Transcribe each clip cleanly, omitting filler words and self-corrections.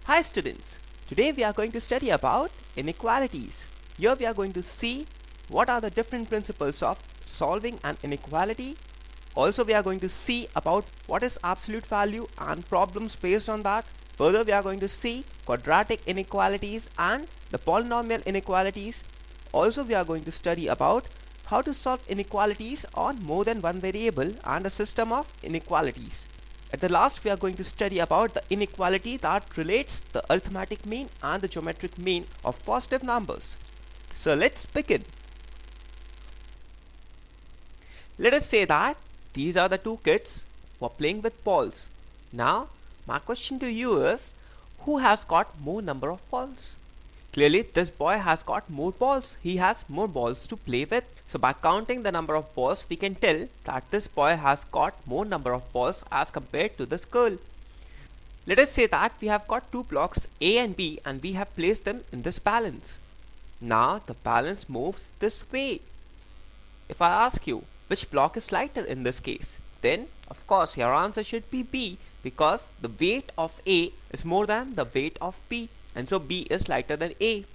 Hi students, today we are going to study about inequalities. Here we are going to see what are the different principles of solving an inequality. Also we are going to see about what is absolute value and problems based on that. Further we are going to see quadratic inequalities and the polynomial inequalities. Also we are going to study about how to solve inequalities on more than one variable and a system of inequalities. At the last, we are going to study about the inequality that relates the arithmetic mean and the geometric mean of positive numbers. So let's begin. Let us say that these are the two kids who are playing with balls. Now, my question to you is, who has got more number of balls? Clearly, this boy has got more balls. He has more balls to play with. So by counting the number of balls, we can tell that this boy has got more number of balls as compared to this girl. Let us say that we have got two blocks A and B and we have placed them in this balance. Now the balance moves this way. If I ask you which block is lighter in this case, then of course your answer should be B, because the weight of A is more than the weight of B, and so B is lighter than A.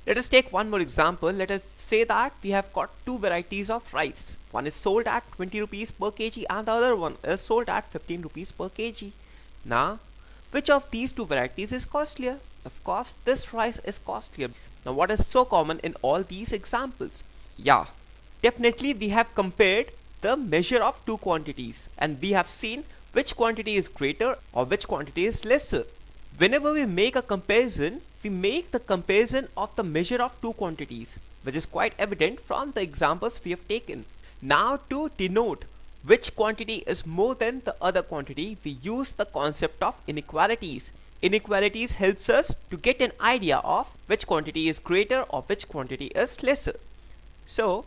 Let us take one more example. Let us say that we have got two varieties of rice. One is sold at 20 rupees per kg and the other one is sold at 15 rupees per kg. Now, which of these two varieties is costlier? Of course, this rice is costlier. Now, what is so common in all these examples? Yeah, definitely we have compared the measure of two quantities and we have seen which quantity is greater or which quantity is lesser. Whenever we make a comparison, we make the comparison of the measure of two quantities, which is quite evident from the examples we have taken. Now to denote which quantity is more than the other quantity, we use the concept of inequalities. Inequalities helps us to get an idea of which quantity is greater or which quantity is lesser. So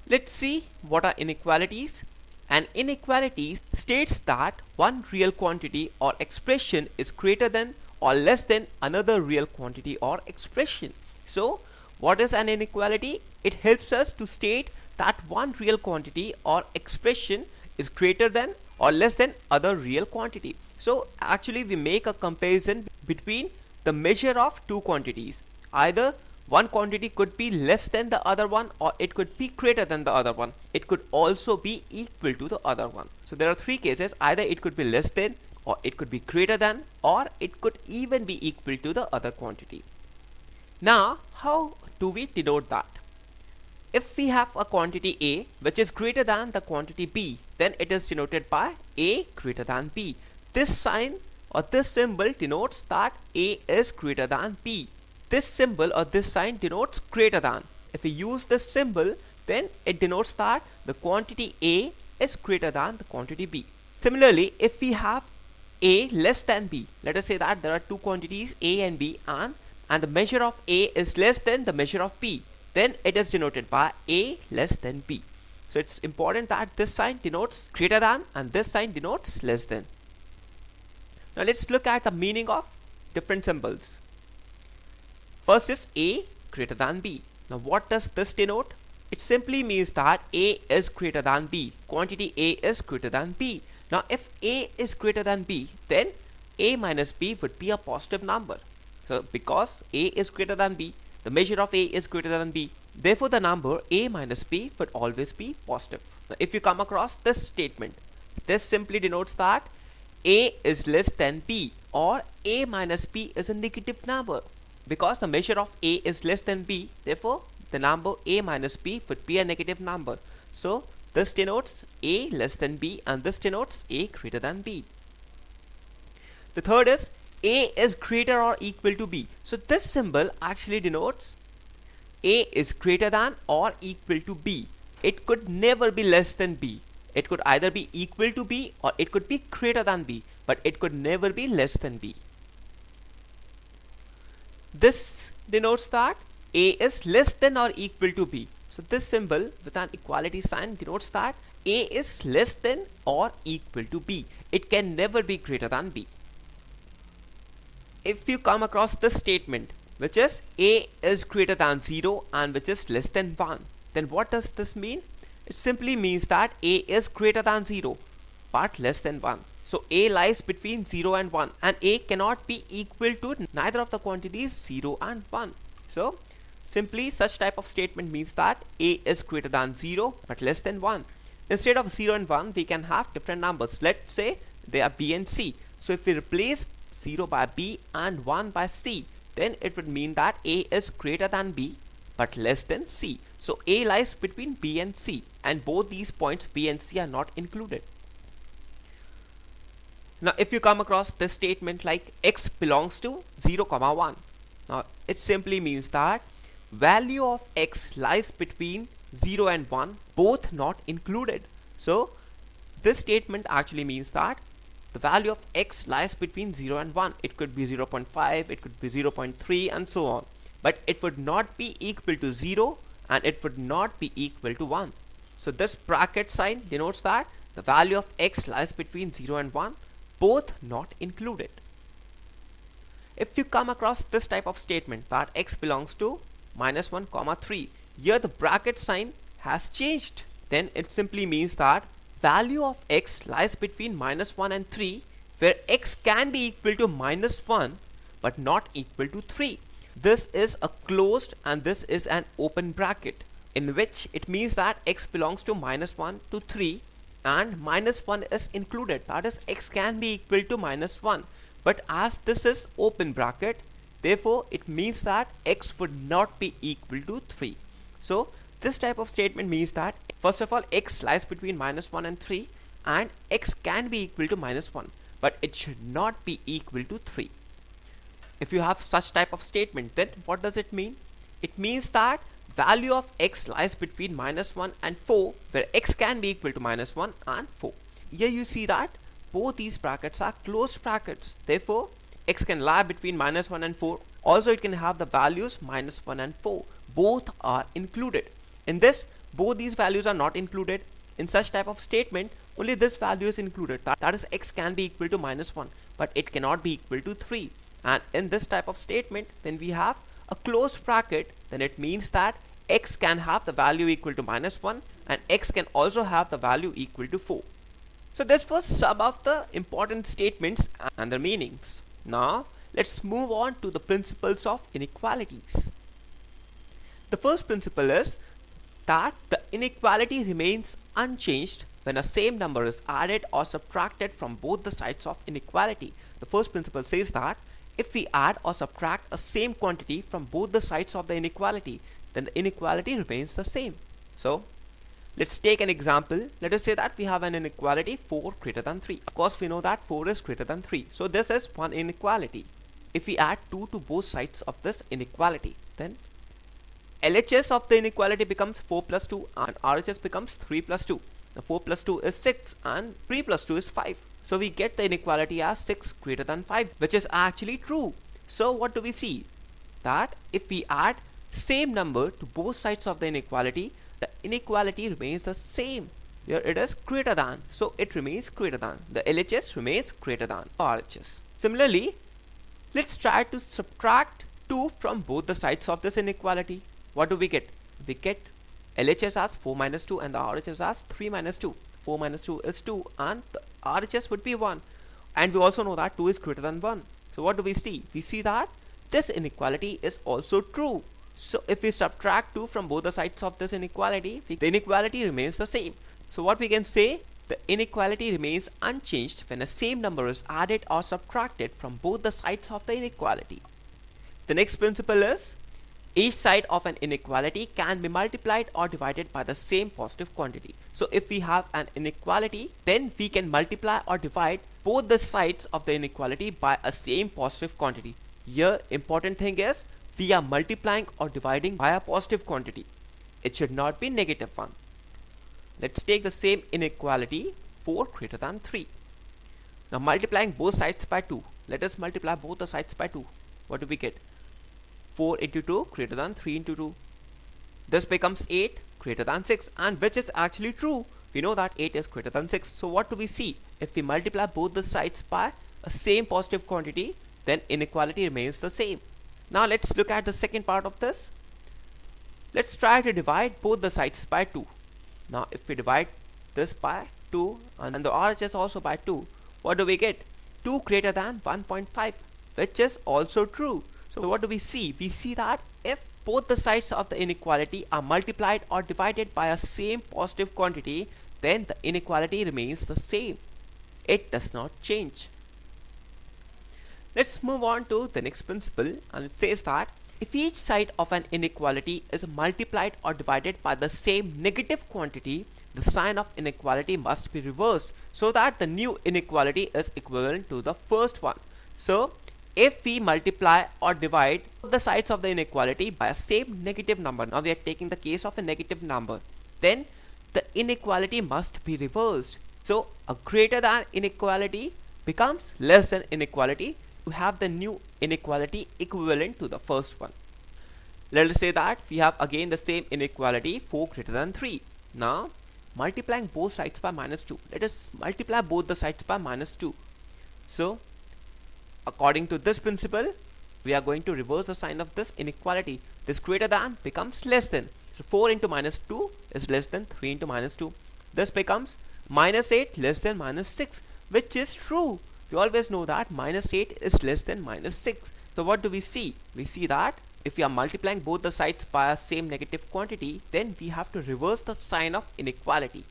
let's see what are inequalities. An inequality states that one real quantity or expression is greater than or less than another real quantity or expression. So, what is an inequality? It helps us to state that one real quantity or expression is greater than or less than other real quantity. So, actually we make a comparison between the measure of two quantities. Either one quantity could be less than the other one or it could be greater than the other one. It could also be equal to the other one. So there are three cases. Either it could be less than, or it could be greater than, or it could even be equal to the other quantity. Now, how do we denote that? If we have a quantity A which is greater than the quantity B, then it is denoted by A greater than B. This sign or this symbol denotes that A is greater than B. This symbol or this sign denotes greater than. If we use this symbol, then it denotes that the quantity A is greater than the quantity B. Similarly, if we have A less than B, let us say that there are two quantities A and B and the measure of A is less than the measure of B, then it is denoted by A less than B. So it's important that this sign denotes greater than and this sign denotes less than. Now let's look at the meaning of different symbols. First is A greater than B. Now what does this denote? It simply means that A is greater than B. Quantity A is greater than B. Now if A is greater than B, then A minus B would be a positive number. So because A is greater than B, the measure of A is greater than B. Therefore the number A minus B would always be positive. Now if you come across this statement, this simply denotes that A is less than B or A minus B is a negative number. Because the measure of A is less than B, therefore the number A minus B would be a negative number. So this denotes A less than B and this denotes A greater than B. The third is A is greater or equal to B. So this symbol actually denotes A is greater than or equal to B. It could never be less than B. It could either be equal to B or it could be greater than B, but it could never be less than B. This denotes that A is less than or equal to B. So this symbol with an equality sign denotes that A is less than or equal to B. It can never be greater than B. If you come across this statement, which is A is greater than 0 and which is less than 1, then what does this mean? It simply means that A is greater than 0 but less than 1. So A lies between 0 and 1, and A cannot be equal to neither of the quantities 0 and 1. So simply such type of statement means that A is greater than 0 but less than 1. Instead of 0 and 1, we can have different numbers. Let's say they are B and C. So if we replace 0 by B and 1 by C, then it would mean that A is greater than B but less than C. So A lies between B and C, and both these points B and C are not included. Now if you come across this statement like x belongs to 0, 1, now it simply means that value of x lies between 0 and 1, both not included. So this statement actually means that the value of x lies between 0 and 1. It could be 0.5, it could be 0.3 and so on. But it would not be equal to 0 and it would not be equal to 1. So this bracket sign denotes that the value of x lies between 0 and 1, both not included. If you come across this type of statement that x belongs to -1, 3, here the bracket sign has changed, then it simply means that value of x lies between -1 and 3, where x can be equal to -1 but not equal to 3. This is a closed and this is an open bracket, in which it means that x belongs to -1 to 3 and -1 is included, that is x can be equal to -1. But as this is open bracket, therefore it means that x would not be equal to 3. So this type of statement means that first of all x lies between -1 and 3 and x can be equal to -1, but it should not be equal to 3. If you have such type of statement, then what does it mean? It means that value of x lies between -1 and 4, where x can be equal to -1 and 4. Here you see that both these brackets are closed brackets. Therefore, x can lie between -1 and 4. Also, it can have the values -1 and 4. Both are included. In this, both these values are not included. In such type of statement, only this value is included. That is x can be equal to -1, but it cannot be equal to 3. And in this type of statement, when we have a closed bracket, then it means that x can have the value equal to -1 and x can also have the value equal to 4. So this was some of the important statements and their meanings. Now let's move on to the principles of inequalities. The first principle is that the inequality remains unchanged when a same number is added or subtracted from both the sides of inequality. The first principle says that if we add or subtract a same quantity from both the sides of the inequality, then the inequality remains the same. So let's take an example. Let us say that we have an inequality 4 greater than 3. Of course, we know that 4 is greater than 3. So this is one inequality. If we add 2 to both sides of this inequality, then LHS of the inequality becomes 4 plus 2 and RHS becomes 3 plus 2. Now 4 plus 2 is 6 and 3 plus 2 is 5. So we get the inequality as 6 greater than 5, which is actually true. So what do we see? That if we add same number to both sides of the inequality, the inequality remains the same. Here it is greater than, so it remains greater than. The LHS remains greater than RHS. Similarly, let's try to subtract 2 from both the sides of this inequality. What do we get? We get LHS as 4 minus 2 and the RHS as 3 minus 2. 4 minus 2 is 2 and the RHS would be 1. And we also know that 2 is greater than 1. So what do we see? We see that this inequality is also true. So if we subtract 2 from both the sides of this inequality, the inequality remains the same. So what we can say, the inequality remains unchanged when a same number is added or subtracted from both the sides of the inequality. The next principle is each side of an inequality can be multiplied or divided by the same positive quantity. So if we have an inequality, then we can multiply or divide both the sides of the inequality by a same positive quantity. Here important thing is we are multiplying or dividing by a positive quantity. It should not be negative one. Let's take the same inequality 4 greater than 3. Now multiplying both sides by 2. Let us multiply both the sides by 2. What do we get? 4 into 2 greater than 3 into 2. This becomes 8 greater than 6, and which is actually true. We know that 8 is greater than 6. So what do we see? If we multiply both the sides by a same positive quantity, then inequality remains the same. Now let's look at the second part of this. Let's try to divide both the sides by 2. Now if we divide this by 2 and the RHS also by 2, what do we get? 2 greater than 1.5, which is also true. So what do we see? We see that if both the sides of the inequality are multiplied or divided by a same positive quantity, then the inequality remains the same. It does not change. Let's move on to the next principle, and it says that if each side of an inequality is multiplied or divided by the same negative quantity, the sign of inequality must be reversed so that the new inequality is equivalent to the first one. So if we multiply or divide the sides of the inequality by a same negative number, now we are taking the case of a negative number, then the inequality must be reversed. So a greater than inequality becomes less than inequality to have the new inequality equivalent to the first one. Let us say that we have again the same inequality 4 greater than 3. Now multiplying both sides by minus 2. Let us multiply both the sides by minus 2. So according to this principle, we are going to reverse the sign of this inequality. This greater than becomes less than. So 4 into minus 2 is less than 3 into minus 2. This becomes minus 8 less than minus 6, which is true. We always know that minus 8 is less than minus 6. So what do we see? We see that if we are multiplying both the sides by a same negative quantity, then we have to reverse the sign of inequality.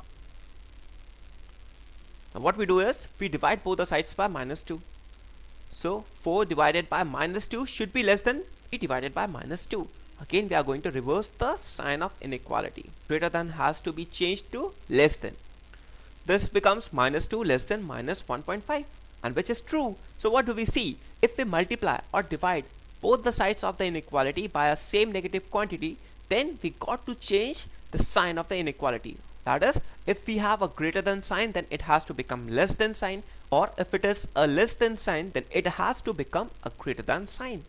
Now what we do is we divide both the sides by minus 2. So 4 divided by minus 2 should be less than 3 divided by minus 2. Again we are going to reverse the sign of inequality. Greater than has to be changed to less than. This becomes minus 2 less than minus 1.5, and which is true. So what do we see? If we multiply or divide both the sides of the inequality by a same negative quantity, then we got to change the sign of the inequality. That is, if we have a greater than sign, then it has to become less than sign, or if it is a less than sign, then it has to become a greater than sign.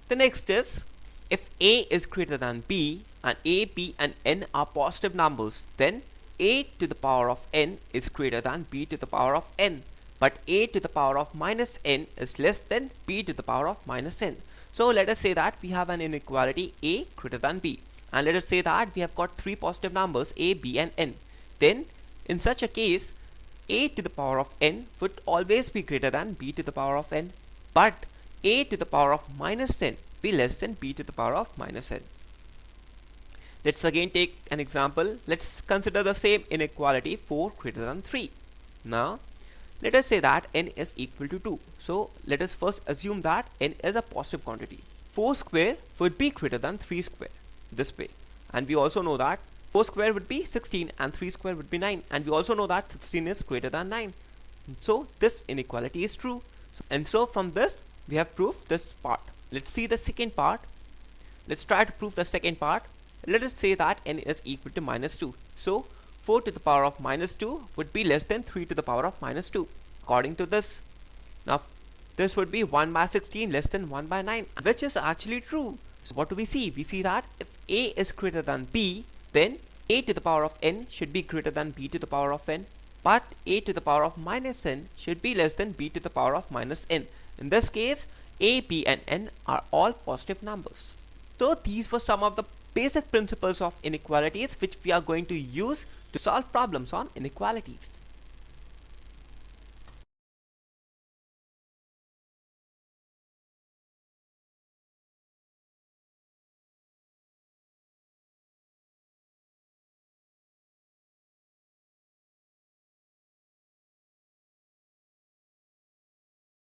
The next is, if a is greater than b and a, b and n are positive numbers, then a to the power of n is greater than b to the power of n, but a to the power of minus n is less than b to the power of minus n. So let us say that we have an inequality a greater than b, and let us say that we have got three positive numbers a, b and n. Then in such a case, a to the power of n would always be greater than b to the power of n, but a to the power of minus n be less than b to the power of minus n. Let's again take an example. Let's consider the same inequality 4 greater than 3. Now let us say that n is equal to 2. So let us first assume that n is a positive quantity. 4 square would be greater than 3 square, this way. And we also know that 4 square would be 16 and 3 square would be 9. And we also know that 16 is greater than 9. So this inequality is true. And so from this we have proved this part. Let's see the second part. Let's try to prove the second part. Let us say that n is equal to minus 2. So 4 to the power of minus 2 would be less than 3 to the power of minus 2. According to this, now this would be 1 by 16 less than 1 by 9, which is actually true. So what do we see? We see that if a is greater than b, then a to the power of n should be greater than b to the power of n, but a to the power of minus n should be less than b to the power of minus n. In this case, a, b and n are all positive numbers. So these were some of the basic principles of inequalities which we are going to use to solve problems on inequalities.